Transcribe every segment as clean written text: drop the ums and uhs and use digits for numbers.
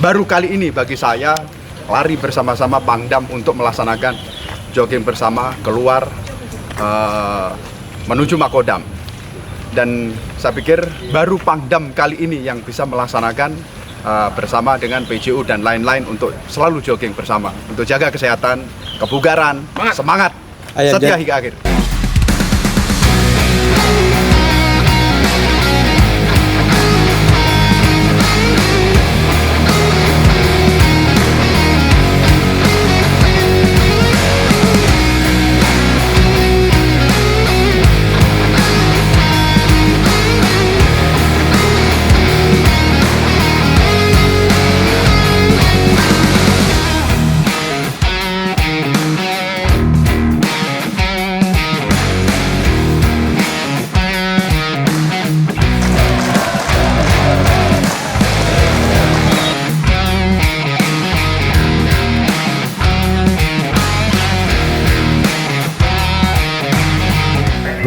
baru kali ini bagi saya lari bersama-sama Pangdam untuk melaksanakan jogging bersama keluar menuju Makodam. Dan saya pikir baru Pangdam kali ini yang bisa melaksanakan bersama dengan PJU dan lain-lain untuk selalu jogging bersama untuk jaga kesehatan, kebugaran, semangat, setia hingga akhir.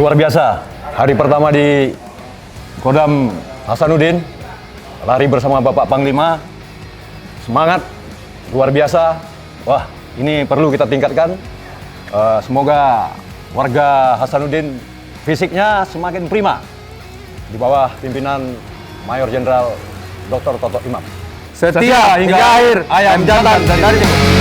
Luar biasa, hari pertama di Kodam Hasanuddin, lari bersama Bapak Panglima, semangat, luar biasa. Wah, ini perlu kita tingkatkan. Semoga warga Hasanuddin fisiknya semakin prima di bawah pimpinan Mayor Jenderal Dr. Toto Imam. Setia hingga akhir, ayam jantan dari timur.